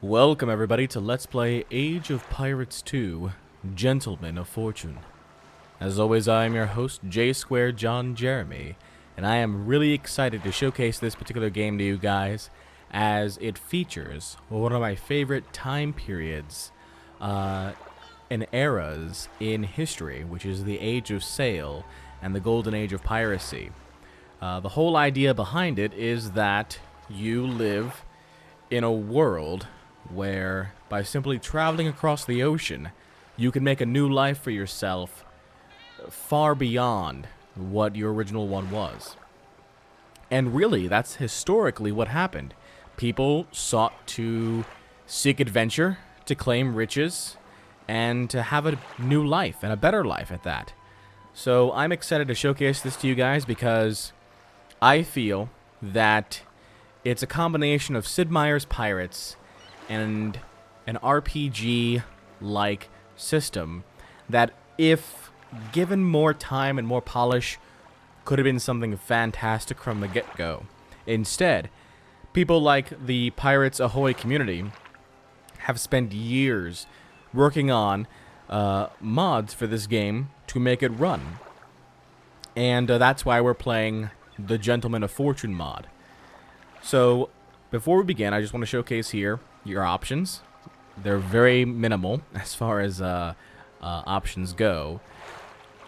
Welcome everybody to Let's Play Age of Pirates 2, Gentlemen of Fortune. As always, I am your host, J Square John Jeremy, and I am really excited to showcase this particular game to you guys, as it features one of my favorite time periods and eras in history, which is the Age of Sail and the Golden Age of Piracy. The whole idea behind it is that you live in a world where, by simply traveling across the ocean, you can make a new life for yourself far beyond what your original one was. And really, that's historically what happened. People sought to seek adventure, to claim riches, and to have a new life, and a better life at that. So I'm excited to showcase this to you guys because I feel that it's a combination of Sid Meier's Pirates and an RPG-like system that, if given more time and more polish, could have been something fantastic from the get-go. Instead, people like the Pirates Ahoy community have spent years working on mods for this game to make it run. And that's why we're playing the Gentlemen of Fortune mod. So, before we begin, I just want to showcase here your options. They're very minimal as far as options go.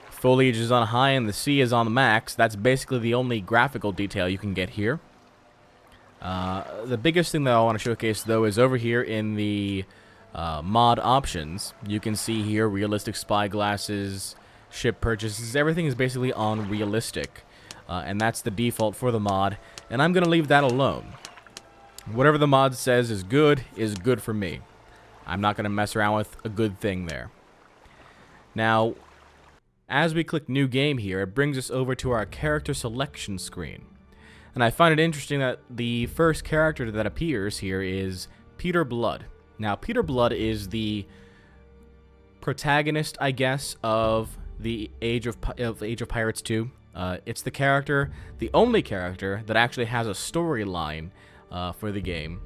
Foliage is on high and the sea is on the max. That's basically the only graphical detail you can get here. The biggest thing that I want to showcase, though, is over here in the mod options. You can see here realistic spy glasses, ship purchases. Everything is basically on realistic. And that's the default for the mod, and I'm going to leave that alone. Whatever the mod says is good for me. I'm not going to mess around with a good thing there. Now, as we click New Game here, it brings us over to our character selection screen. And I find it interesting that the first character that appears here is Peter Blood. Now, Peter Blood is the protagonist, I guess, of the Age of Pirates 2. It's the character, the only character, that actually has a storyline for the game.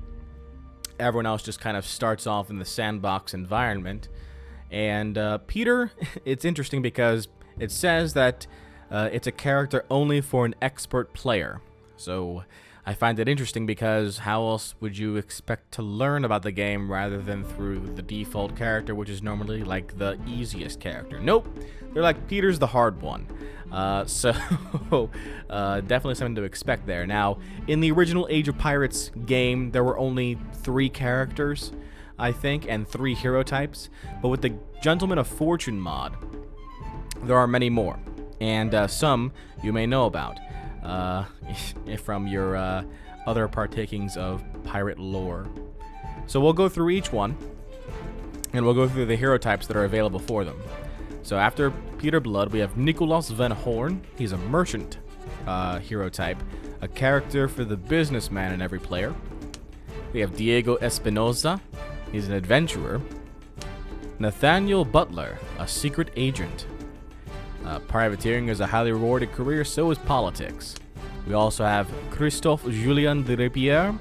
Everyone else just kind of starts off in the sandbox environment. And Peter, it's interesting because it says that it's a character only for an expert player. So I find it interesting because how else would you expect to learn about the game rather than through the default character, which is normally like the easiest character? Nope. They're like, Peter's the hard one. So definitely something to expect there. Now, in the original Age of Pirates game, there were only 3 characters, I think, and 3 hero types. But with the Gentlemen of Fortune mod, there are many more. And some you may know about from your other partakings of pirate lore. So we'll go through each one, and we'll go through the hero types that are available for them. So after Peter Blood, we have Nicholas Van Horn. He's a merchant hero type, a character for the businessman in every player. We have Diego Espinosa. He's an adventurer. Nathaniel Butler, a secret agent. Privateering is a highly rewarded career, so is politics. We also have Christophe Julien de Ripiere.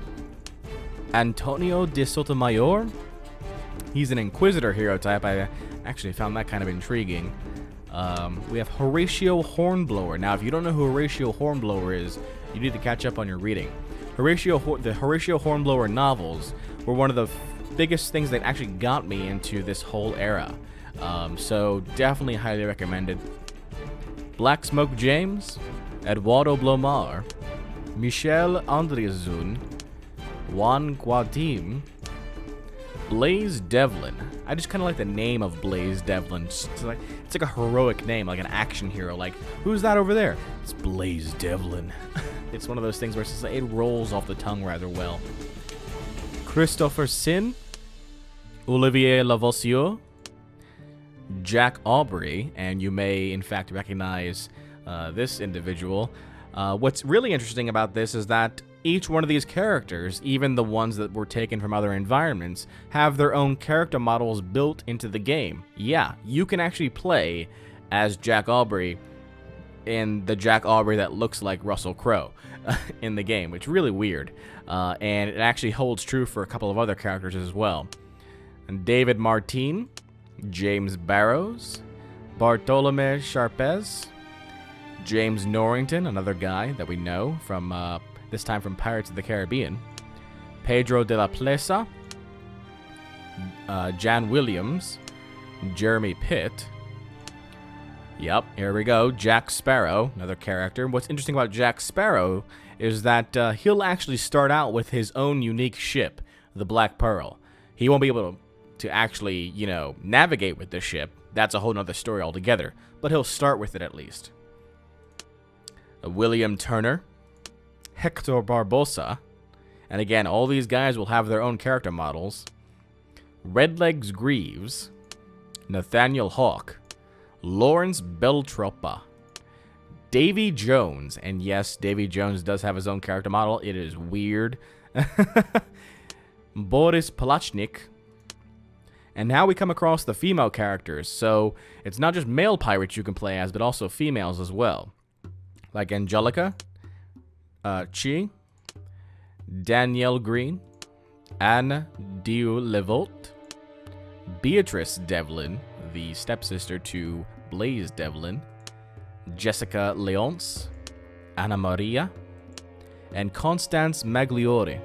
Antonio de Sotomayor. He's an Inquisitor hero type. I actually found that kind of intriguing. We have Horatio Hornblower. Now, if you don't know who Horatio Hornblower is, you need to catch up on your reading. The Horatio Hornblower novels were one of the biggest things that actually got me into this whole era. So definitely highly recommended. Black Smoke James, Eduardo Blomar, Michel Andriezun, Juan Guadim, Blaze Devlin. I just kind of like the name of Blaze Devlin. It's like a heroic name, like an action hero. Like, who's that over there? It's Blaze Devlin. It's one of those things where it rolls off the tongue rather well. Christopher Sin, Olivier Lavoisier, Jack Aubrey, and you may in fact recognize this individual. What's really interesting about this is that each one of these characters, even the ones that were taken from other environments, have their own character models built into the game. Yeah, you can actually play as Jack Aubrey in the Jack Aubrey that looks like Russell Crowe. in the game, which is really weird. And it actually holds true for a couple of other characters as well. And David Martin, James Barrows, Bartolome Sharpez, James Norrington, another guy that we know from, this time from Pirates of the Caribbean, Pedro de la Plaza, Jan Williams, Jeremy Pitt. Yep, here we go. Jack Sparrow, another character. What's interesting about Jack Sparrow is that he'll actually start out with his own unique ship, the Black Pearl. He won't be able to actually, you know, navigate with this ship. That's a whole nother story altogether. But he'll start with it at least. William Turner, Hector Barbosa, and again, all these guys will have their own character models. Redlegs Greaves, Nathaniel Hawke, Lawrence Beltropa, Davy Jones, and yes, Davy Jones does have his own character model. It is weird. Boris Palachnik. And now we come across the female characters, so it's not just male pirates you can play as, but also females as well. Like Angelica, Chi, Danielle Green, Anne Dieu-Levault, Beatrice Devlin, the stepsister to Blaise Devlin, Jessica Leonce, Anna Maria, and Constance Magliore.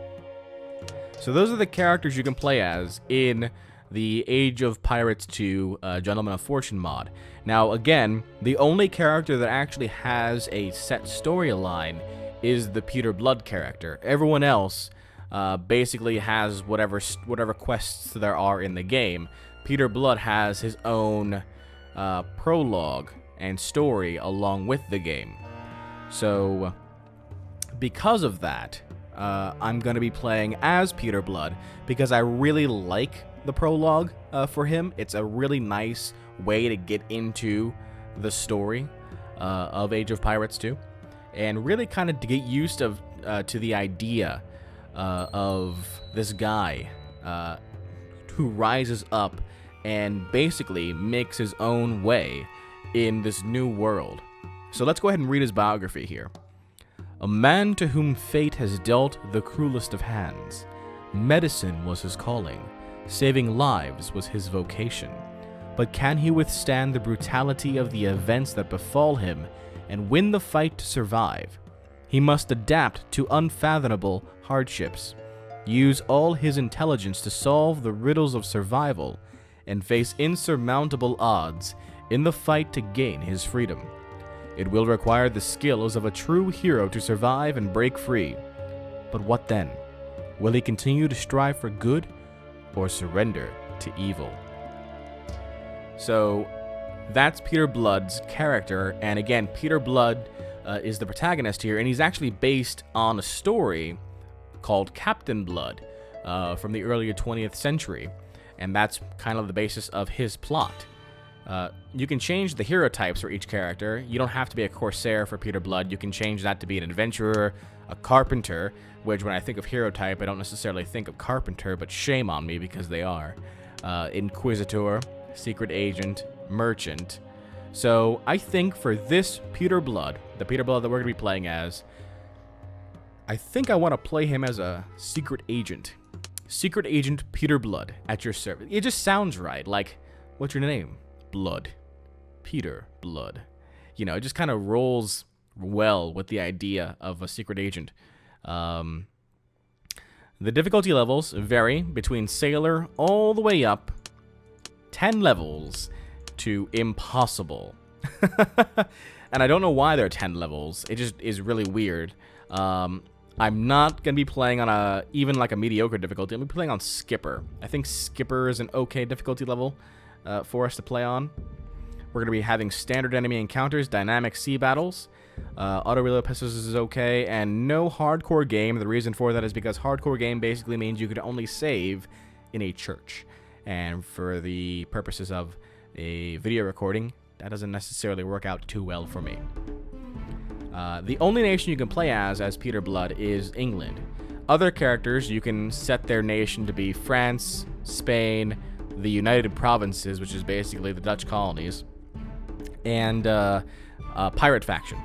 So those are the characters you can play as in the Age of Pirates 2 Gentleman of Fortune mod. Now, again, the only character that actually has a set storyline is the Peter Blood character. Everyone else basically has whatever quests there are in the game. Peter Blood has his own prologue and story along with the game. So, because of that, I'm going to be playing as Peter Blood because I really like the prologue for him. It's a really nice way to get into the story of Age of Pirates 2 and really kind of to get used to the idea of this guy who rises up and basically makes his own way in this new world. So let's go ahead and read his biography here. A man to whom fate has dealt the cruelest of hands. Medicine was his calling. Saving lives was his vocation. But can he withstand the brutality of the events that befall him and win the fight to survive? He must adapt to unfathomable hardships, use all his intelligence to solve the riddles of survival, and face insurmountable odds in the fight to gain his freedom. It will require the skills of a true hero to survive and break free. But what then? Will he continue to strive for good or surrender to evil? So that's Peter Blood's character, and again, Peter Blood is the protagonist here, and he's actually based on a story called Captain Blood from the earlier 20th century, and that's kind of the basis of his plot. You can change the hero types for each character. You don't have to be a Corsair for Peter Blood. You can change that to be an adventurer, a carpenter, which when I think of hero type, I don't necessarily think of carpenter, but shame on me because they are. Inquisitor, secret agent, merchant. So I think for this Peter Blood, the Peter Blood that we're going to be playing as, I think I want to play him as a secret agent. Secret agent Peter Blood at your service. It just sounds right. Like, what's your name? Blood. Peter Blood. You know, it just kind of rolls well with the idea of a secret agent. The difficulty levels vary between sailor all the way up 10 levels to impossible. And I don't know why there are 10 levels. It just is really weird. I'm not going to be playing on even like a mediocre difficulty. I'm going to be playing on Skipper. I think Skipper is an okay difficulty level for us to play on. We're going to be having standard enemy encounters, dynamic sea battles. Auto reload pistols is okay, and no hardcore game. The reason for that is because hardcore game basically means you can only save in a church. And for the purposes of a video recording, that doesn't necessarily work out too well for me. The only nation you can play as Peter Blood is England. Other characters, you can set their nation to be France, Spain, the United Provinces, which is basically the Dutch colonies, and Pirate Faction.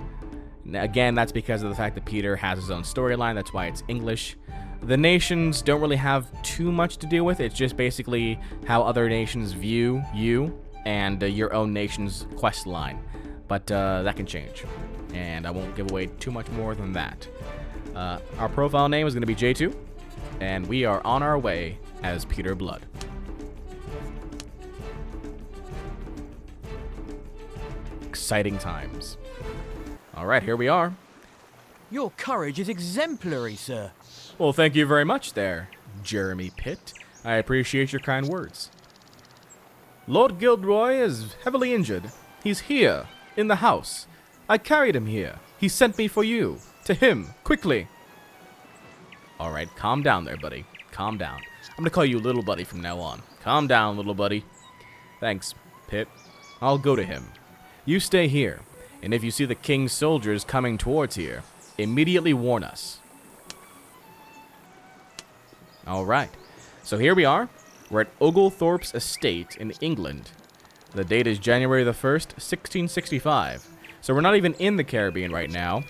Again, that's because of the fact that Peter has his own storyline. That's why it's English. The nations don't really have too much to do with it. It's just basically how other nations view you and your own nation's quest line. But that can change, and I won't give away too much more than that. Our profile name is going to be J2, and we are on our way as Peter Blood. Exciting times. Alright, here we are. Your courage is exemplary, sir. Well, thank you very much there, Jeremy Pitt. I appreciate your kind words. Lord Gilderoy is heavily injured. He's here, in the house. I carried him here. He sent me for you. To him, quickly. Alright, calm down there, buddy. Calm down. I'm gonna call you little buddy from now on. Calm down, little buddy. Thanks, Pitt. I'll go to him. You stay here, and if you see the king's soldiers coming towards here, immediately warn us. Alright, so here we are. We're at Oglethorpe's estate in England. The date is January the 1st, 1665. So we're not even in the Caribbean right now.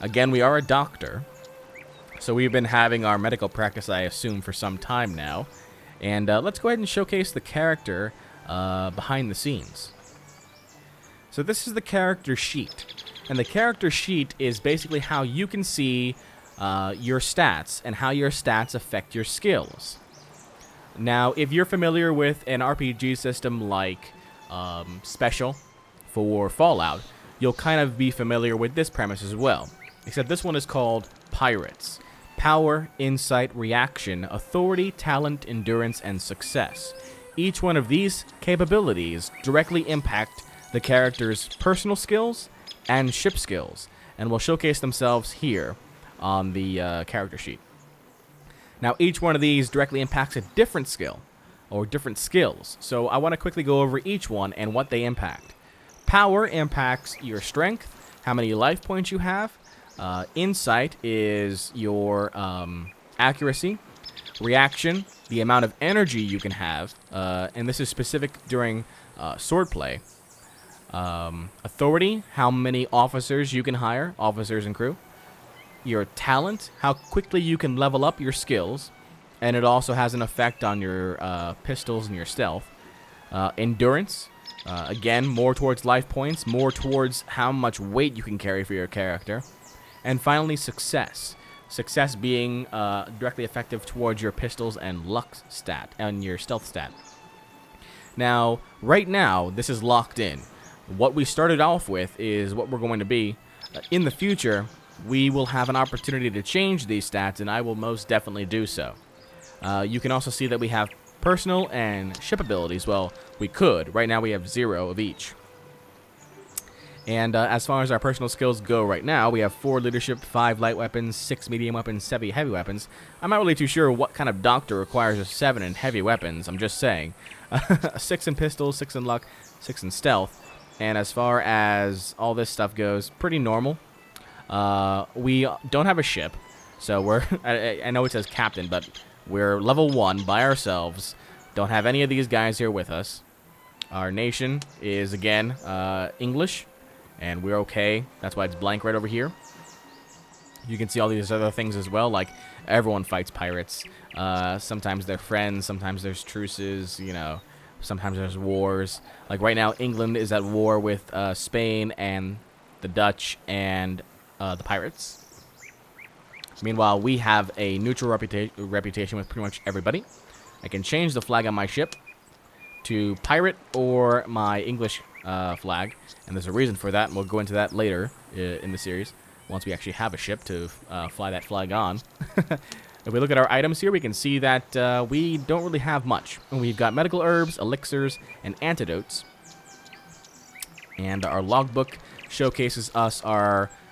Again, we are a doctor. So we've been having our medical practice, I assume, for some time now. And let's go ahead and showcase the character behind the scenes. So this is the character sheet. And the character sheet is basically how you can see your stats and how your stats affect your skills. Now, if you're familiar with an RPG system like Special for Fallout, you'll kind of be familiar with this premise as well. Except this one is called Pirates. Power, Insight, Reaction, Authority, Talent, Endurance, and Success. Each one of these capabilities directly impact the character's personal skills and ship skills, and will showcase themselves here on the character sheet. Now, each one of these directly impacts a different skill, or different skills, so I want to quickly go over each one and what they impact. Power impacts your strength, how many life points you have. Insight is your accuracy. Reaction, the amount of energy you can have, and this is specific during swordplay. Authority, how many officers you can hire, officers and crew. Your talent, how quickly you can level up your skills, and it also has an effect on your pistols and your stealth. Endurance, again, more towards life points, more towards how much weight you can carry for your character. And finally, success. Success being directly effective towards your pistols and luck stat, and your stealth stat. Now, right now, this is locked in. What we started off with is what we're going to be. In the future, we will have an opportunity to change these stats, and I will most definitely do so. You can also see that we have personal and ship abilities. Well, we could. Right now we have 0 of each. And as far as our personal skills go right now, we have 4 leadership, 5 light weapons, 6 medium weapons, 7 heavy weapons. I'm not really too sure what kind of doctor requires a 7 in heavy weapons. I'm just saying. 6 in pistols, 6 in luck, 6 in stealth. And as far as all this stuff goes, pretty normal. We don't have a ship, so we're... I know it says captain, but we're level 1 by ourselves. Don't have any of these guys here with us. Our nation is, again, English, and we're okay. That's why it's blank right over here. You can see all these other things as well, like everyone fights pirates. Sometimes they're friends, sometimes there's truces, you know. Sometimes there's wars. Like right now, England is at war with Spain and the Dutch and the pirates. Meanwhile, we have a neutral reputation with pretty much everybody. I can change the flag on my ship to pirate or my English flag, and there's a reason for that, and we'll go into that later in the series, once we actually have a ship to fly that flag on. If we look at our items here, we can see that we don't really have much. We've got medical herbs, elixirs, and antidotes. And our logbook showcases us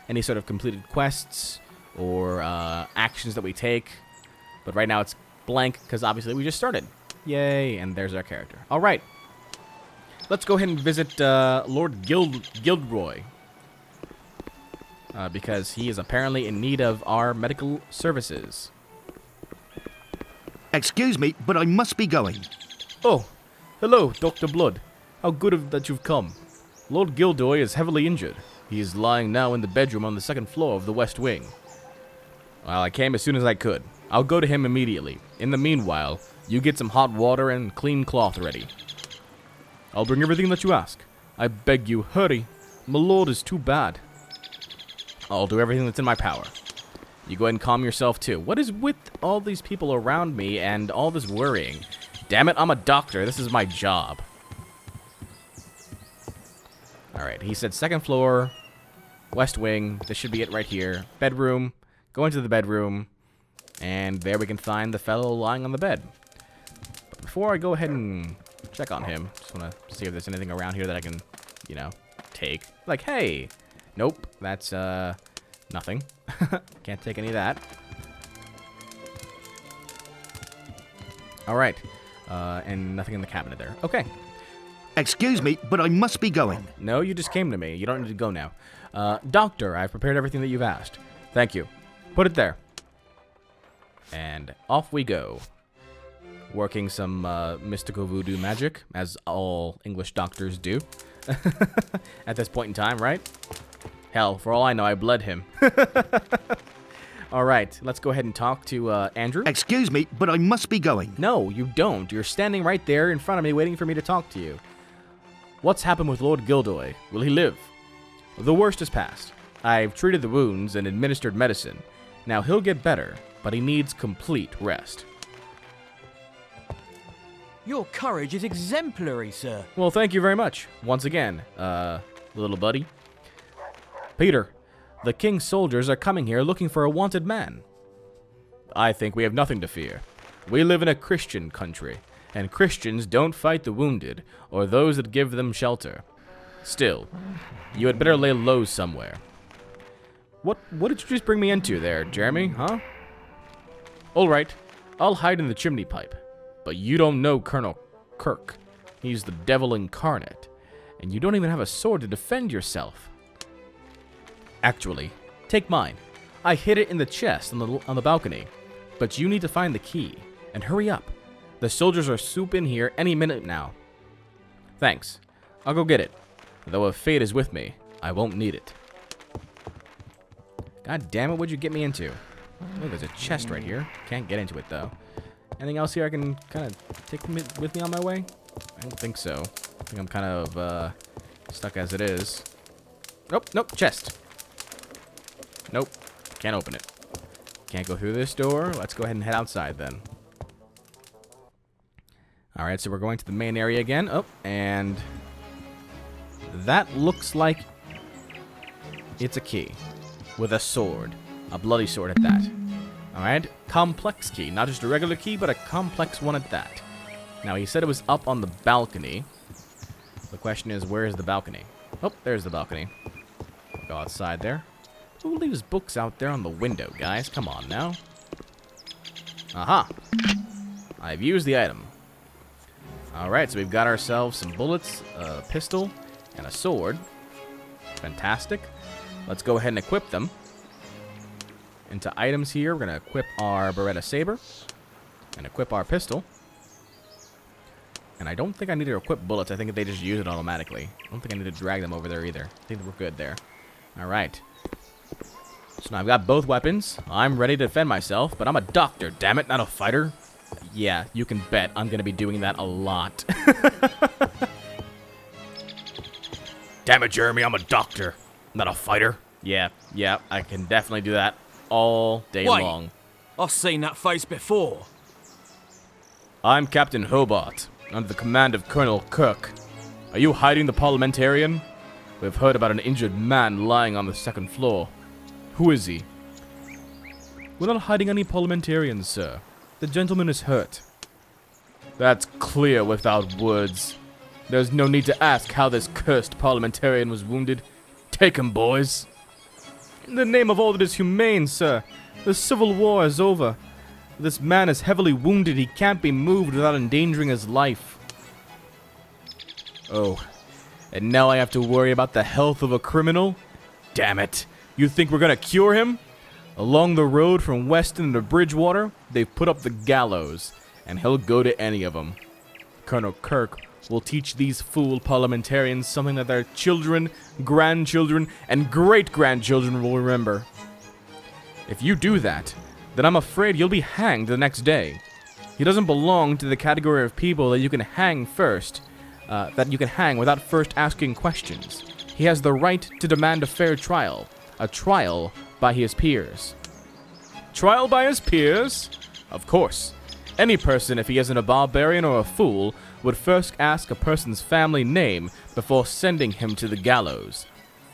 any sort of completed quests or actions that we take. But right now it's blank because obviously we just started. Yay, and there's our character. All right. Let's go ahead and visit Lord Gilderoy. Because he is apparently in need of our medical services. Excuse me, but I must be going. Oh, hello, Dr. Blood. How good that you've come. Lord Gilderoy is heavily injured. He is lying now in the bedroom on the second floor of the West Wing. Well, I came as soon as I could. I'll go to him immediately. In the meanwhile, you get some hot water and clean cloth ready. I'll bring everything that you ask. I beg you, hurry. My lord is too bad. I'll do everything that's in my power. You go ahead and calm yourself, too. What is with all these people around me and all this worrying? Damn it, I'm a doctor. This is my job. Alright, he said second floor, West Wing. This should be it right here. Bedroom. Go into the bedroom. And there we can find the fellow lying on the bed. But before I go ahead and check on him, just want to see if there's anything around here that I can, you know, take. Like, hey! Nope, that's, nothing. Can't take any of that. Alright. And nothing in the cabinet there. Okay. Excuse me, but I must be going. No, you just came to me. You don't need to go now. Doctor, I've prepared everything that you've asked. Thank you. Put it there. And off we go. Working some mystical voodoo magic, as all English doctors do. At this point in time, right? Hell, for all I know, I bled him. Alright, let's go ahead and talk to Andrew. Excuse me, but I must be going. No, you don't. You're standing right there in front of me waiting for me to talk to you. What's happened with Lord Gildoy? Will he live? The worst is past. I've treated the wounds and administered medicine. Now he'll get better, but he needs complete rest. Your courage is exemplary, sir. Well, thank you very much. Once again, little buddy. Peter, the king's soldiers are coming here looking for a wanted man. I think we have nothing to fear. We live in a Christian country, and Christians don't fight the wounded or those that give them shelter. Still, you had better lay low somewhere. What did you just bring me into there, Jeremy, huh? Alright, I'll hide in the chimney pipe. But you don't know Colonel Kirk. He's the devil incarnate. And you don't even have a sword to defend yourself. Actually, take mine. I hid it in the chest on the balcony. But you need to find the key. And hurry up. The soldiers are swoop in here any minute now. Thanks. I'll go get it. Though if fate is with me, I won't need it. God damn it, what'd you get me into? Oh, there's a chest right here. Can't get into it, though. Anything else here I can kind of take with me on my way? I don't think so. I think I'm kind of stuck as it is. Nope, chest. Nope, can't open it. Can't go through this door. Let's go ahead and head outside then. Alright, so we're going to the main area again. Oh, and that looks like it's a key with a sword. A bloody sword at that. Alright, complex key. Not just a regular key, but a complex one at that. Now, he said it was up on the balcony. The question is, where is the balcony? Oh, there's the balcony. Go outside there. Who leaves books out there on the window, guys? Come on now. Aha! I've used the item. Alright, so we've got ourselves some bullets, a pistol, and a sword. Fantastic. Let's go ahead and equip them. Into items here, we're going to equip our Beretta Saber. And equip our pistol. And I don't think I need to equip bullets. I think they just use it automatically. I don't think I need to drag them over there either. I think we're good there. Alright. So now I've got both weapons. I'm ready to defend myself, but I'm a doctor, damn it, not a fighter. Yeah, you can bet I'm going to be doing that a lot. Damn it, Jeremy, I'm a doctor, not a fighter. Yeah, I can definitely do that all day long. I've seen that face before. I'm Captain Hobart, under the command of Colonel Kirk. Are you hiding the parliamentarian? We've heard about an injured man lying on the second floor. Who is he? We're not hiding any parliamentarians, sir. The gentleman is hurt. That's clear without words. There's no need to ask how this cursed parliamentarian was wounded. Take him, boys. In the name of all that is humane, sir, the Civil War is over. This man is heavily wounded. He can't be moved without endangering his life. Oh, and now I have to worry about the health of a criminal? Damn it. You think we're gonna cure him? Along the road from Weston to Bridgewater, they've put up the gallows, and he'll go to any of them. Colonel Kirk will teach these fool parliamentarians something that their children, grandchildren, and great-grandchildren will remember. If you do that, then I'm afraid you'll be hanged the next day. He doesn't belong to the category of people that you can hang first, that you can hang without first asking questions. He has the right to demand a fair trial, a trial by his peers. Trial by his peers? Of course. Any person, if he isn't a barbarian or a fool, would first ask a person's family name before sending him to the gallows.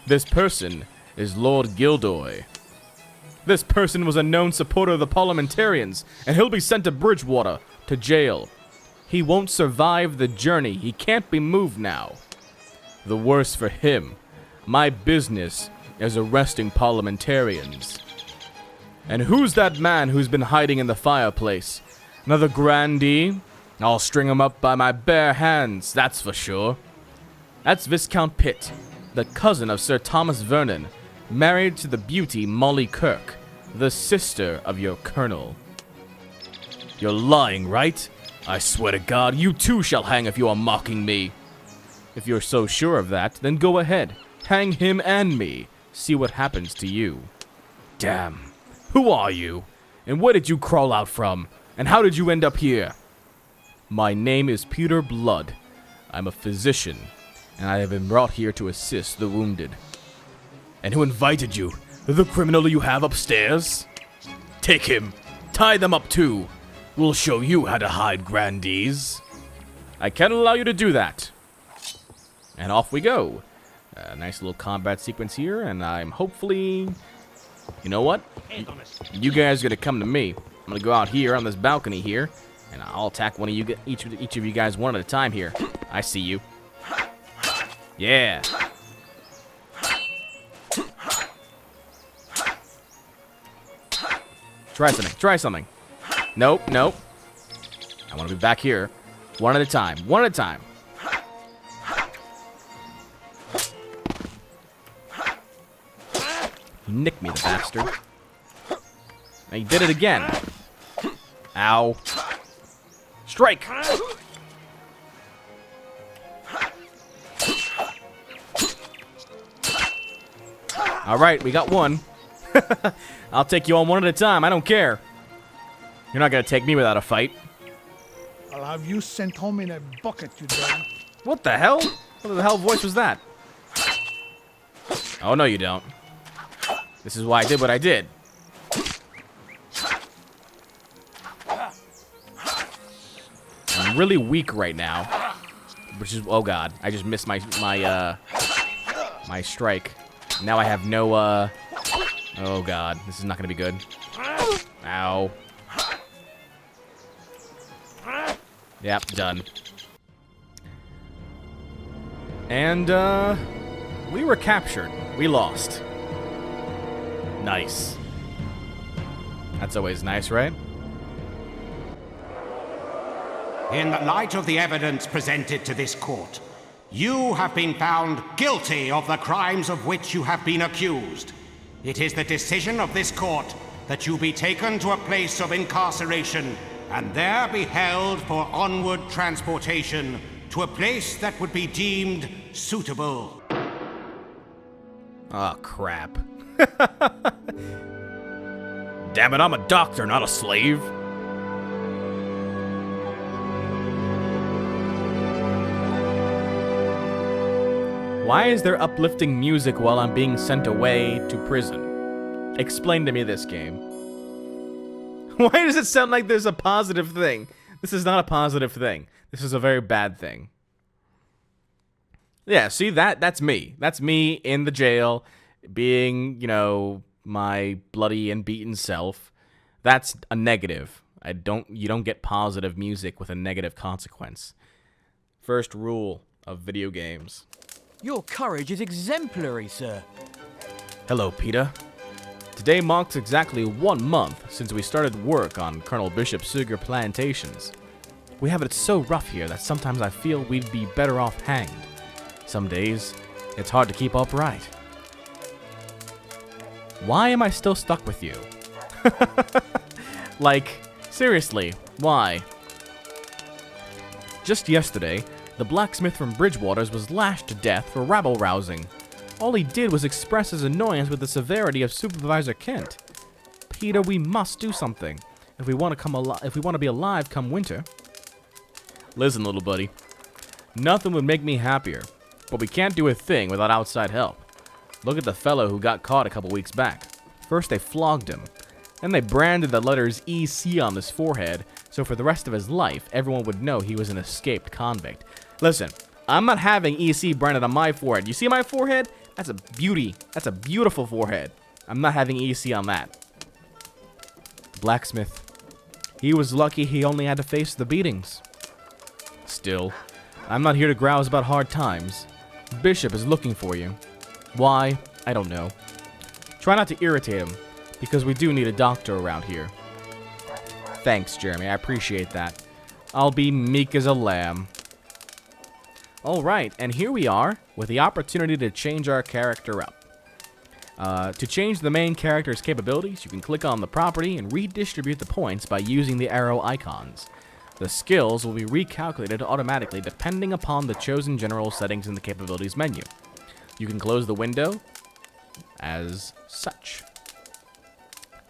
This person is Lord Gildoy. This person was a known supporter of the parliamentarians, and he'll be sent to Bridgewater, to jail. He won't survive the journey. He can't be moved now. The worse for him. My business is arresting parliamentarians. And who's that man who's been hiding in the fireplace? Another grandee? I'll string him up by my bare hands, that's for sure. That's Viscount Pitt, the cousin of Sir Thomas Vernon, married to the beauty Molly Kirk, the sister of your colonel. You're lying, right? I swear to God, you too shall hang if you are mocking me. If you're so sure of that, then go ahead. Hang him and me. See what happens to you. Damn. Who are you? And where did you crawl out from? And how did you end up here? My name is Peter Blood. I'm a physician, and I have been brought here to assist the wounded. And who invited you? The criminal you have upstairs? Take him. Tie them up too. We'll show you how to hide grandees. I can't allow you to do that. And off we go. A nice little combat sequence here, and I'm hopefully... You know what? You guys are gonna come to me. I'm gonna go out here on this balcony here, and I'll attack one of you, each of you guys one at a time here. I see you. Yeah. Try something. Try something. Nope. Nope. I want to be back here. One at a time. One at a time. He nicked me, the bastard. And he did it again. Ow. Strike! Alright, we got one. I'll take you on one at a time, I don't care. You're not gonna take me without a fight. I'll have you sent home in a bucket, you dog. What the hell? What the hell voice was that? Oh, no you don't. This is why I did what I did. I'm really weak right now. Which is, oh god, I just missed my strike. Now I have no, oh god, this is not gonna be good. Ow. Yep, done. And, we were captured. We lost. Nice. That's always nice, right? In the light of the evidence presented to this court, you have been found guilty of the crimes of which you have been accused. It is the decision of this court that you be taken to a place of incarceration and there be held for onward transportation to a place that would be deemed suitable. Oh, crap. Damn it, I'm a doctor, not a slave. Why is there uplifting music while I'm being sent away to prison? Explain to me this game. Why does it sound like there's a positive thing? This is not a positive thing. This is a very bad thing. Yeah, see, that's me. That's me in the jail, being, you know, my bloody and beaten self. That's a negative. You don't get positive music with a negative consequence. First rule of video games. Your courage is exemplary, sir. Hello, Peter. Today marks exactly 1 month since we started work on Colonel Bishop's sugar plantations. We have it so rough here that sometimes I feel we'd be better off hanged. Some days, it's hard to keep upright. Why am I still stuck with you? Like, seriously, why? Just yesterday, The blacksmith from Bridgewater's was lashed to death for rabble-rousing. All he did was express his annoyance with the severity of Supervisor Kent. Peter, we must do something if we want to be alive come winter. Listen, little buddy. Nothing would make me happier, but we can't do a thing without outside help. Look at the fellow who got caught a couple weeks back. First they flogged him, then they branded the letters EC on his forehead, so for the rest of his life, everyone would know he was an escaped convict. Listen, I'm not having EC branded on my forehead. You see my forehead? That's a beauty. That's a beautiful forehead. I'm not having EC on that. The blacksmith. He was lucky he only had to face the beatings. Still, I'm not here to grouse about hard times. Bishop is looking for you. Why? I don't know. Try not to irritate him, because we do need a doctor around here. Thanks, Jeremy. I appreciate that. I'll be meek as a lamb. Alright, and here we are, with the opportunity to change our character up. To change the main character's capabilities, you can click on the property and redistribute the points by using the arrow icons. The skills will be recalculated automatically depending upon the chosen general settings in the capabilities menu. You can close the window as such.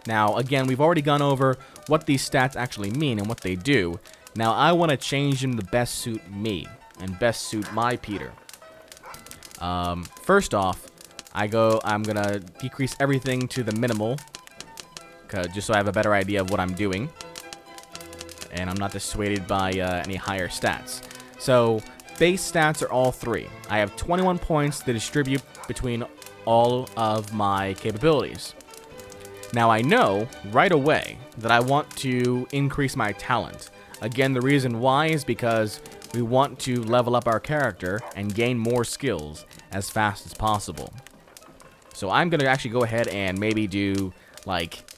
Now, again, we've already gone over what these stats actually mean and what they do. Now, I want to change them to best suit me and best suit my Peter. First off, I'm going to decrease everything to the minimal, just so I have a better idea of what I'm doing. And I'm not dissuaded by any higher stats. So, base stats are all 3. I have 21 points to distribute between all of my capabilities. Now, I know right away that I want to increase my talent. Again, the reason why is because we want to level up our character and gain more skills as fast as possible. So I'm going to actually go ahead and maybe do, like,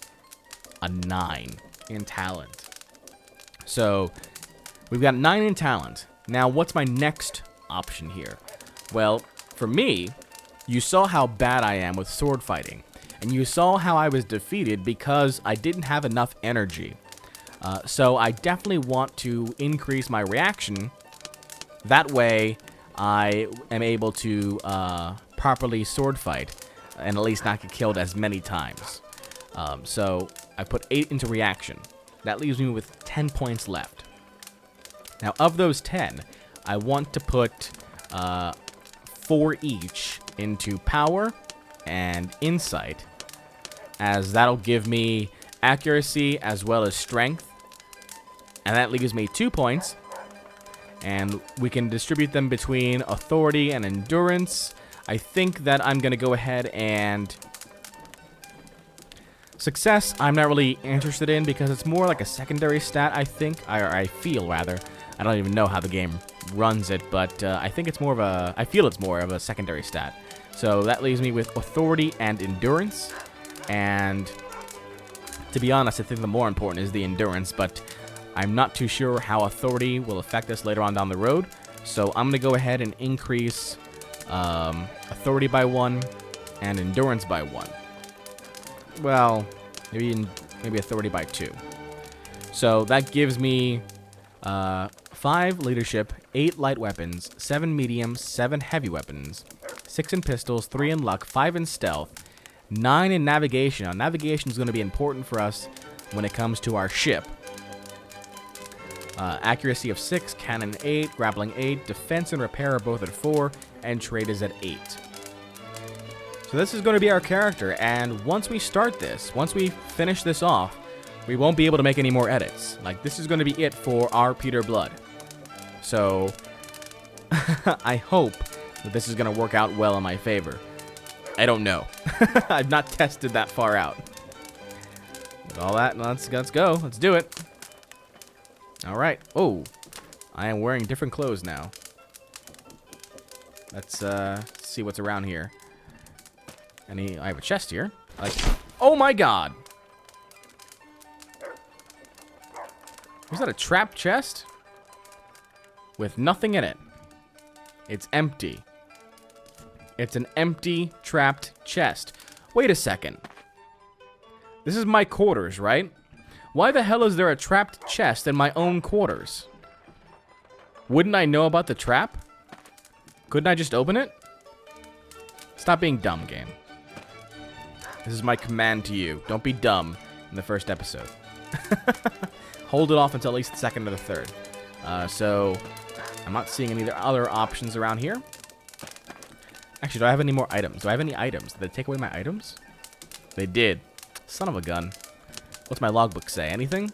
a 9 in talent. So, we've got 9 in talent. Now, what's my next option here? Well, for me, you saw how bad I am with sword fighting. And you saw how I was defeated because I didn't have enough energy. So I definitely want to increase my reaction. That way, I am able to properly sword fight and at least not get killed as many times. So I put 8 into reaction. That leaves me with 10 points left. Now, of those 10, I want to put 4 each into power and insight, as that'll give me accuracy as well as strength. And that leaves me 2 points. And we can distribute them between authority and endurance. I think that I'm going to go ahead and... Success, I'm not really interested in because it's more like a secondary stat, I think. Or I feel, rather. I don't even know how the game runs it, but I think it's more of a... I feel it's more of a secondary stat. So that leaves me with authority and endurance. And to be honest, I think the more important is the endurance, but I'm not too sure how authority will affect us later on down the road. So I'm going to go ahead and increase authority by 1 and endurance by 1. Well, maybe authority by 2. So that gives me 5 leadership, 8 light weapons, 7 medium, 7 heavy weapons, 6 in pistols, 3 in luck, 5 in stealth, 9 in navigation. Now, navigation is going to be important for us when it comes to our ship. Accuracy of 6, cannon 8, grappling 8, defense and repair are both at 4, and trade is at 8. So this is going to be our character, and once we start this, once we finish this off, we won't be able to make any more edits. Like, this is going to be it for our Peter Blood. So, I hope that this is going to work out well in my favor. I don't know. I've not tested that far out. With all that, let's go. Let's do it. Alright. Oh, I am wearing different clothes now. Let's see what's around here. I have a chest here. Like, oh my god! Was that a trap chest? With nothing in it. It's empty. It's an empty, trapped chest. Wait a second. This is my quarters, right? Why the hell is there a trapped chest in my own quarters? Wouldn't I know about the trap? Couldn't I just open it? Stop being dumb, game. This is my command to you. Don't be dumb in the first episode. Hold it off until at least the second or the third. So, I'm not seeing any other options around here. Actually, do I have any more items? Do I have any items? Did they take away my items? They did. Son of a gun. What's my logbook say? Anything?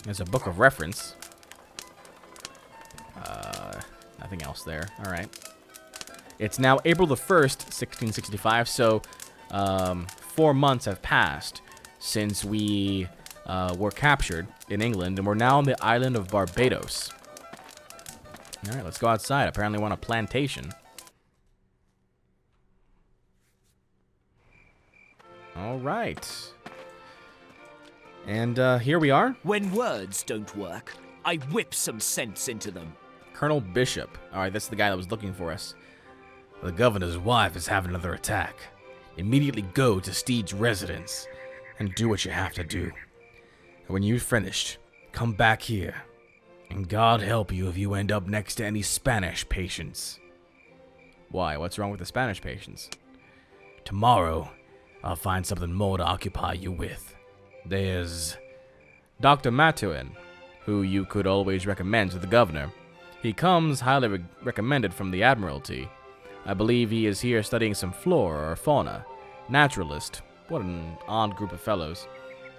There's a book of reference. Nothing else there. Alright. It's now April the 1st, 1665, so 4 months have passed since we were captured in England, and we're now on the island of Barbados. Alright, let's go outside. Apparently we're on a plantation. Alright. And here we are. When words don't work, I whip some sense into them. Colonel Bishop. Alright, that's the guy that was looking for us. The governor's wife is having another attack. Immediately go to Steed's residence and do what you have to do. And when you've finished, come back here. And God help you if you end up next to any Spanish patients. Why? What's wrong with the Spanish patients? Tomorrow, I'll find something more to occupy you with. There's Dr. Matuin, who you could always recommend to the governor. He comes highly recommended from the Admiralty. I believe he is here studying some flora or fauna. Naturalist. What an odd group of fellows.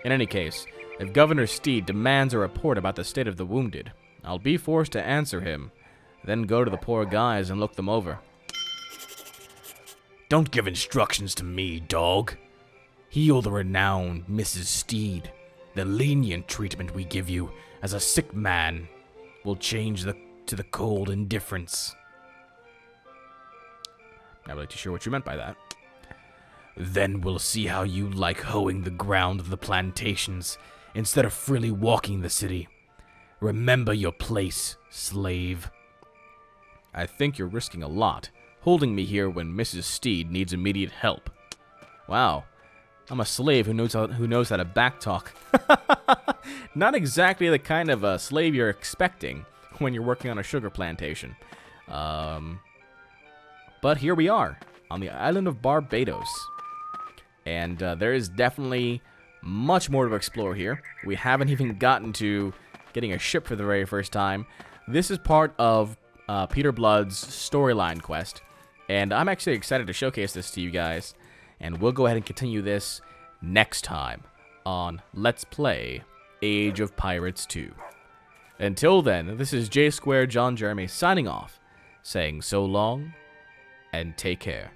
In any case, if Governor Steed demands a report about the state of the wounded, I'll be forced to answer him, then go to the poor guys and look them over. Don't give instructions to me, dog. Heal the renowned Mrs. Steed. The lenient treatment we give you as a sick man will change to the cold indifference. Not really too sure what you meant by that. Then we'll see how you like hoeing the ground of the plantations instead of freely walking the city. Remember your place, slave. I think you're risking a lot, holding me here when Mrs. Steed needs immediate help. Wow, I'm a slave who knows how to backtalk. Not exactly the kind of slave you're expecting when you're working on a sugar plantation. But here we are, on the island of Barbados. And there is definitely much more to explore here. We haven't even gotten to getting a ship for the very first time. This is part of Peter Blood's storyline quest. And I'm actually excited to showcase this to you guys. And we'll go ahead and continue this next time on Let's Play Age of Pirates 2. Until then, this is J Square John Jeremy signing off, saying so long and take care.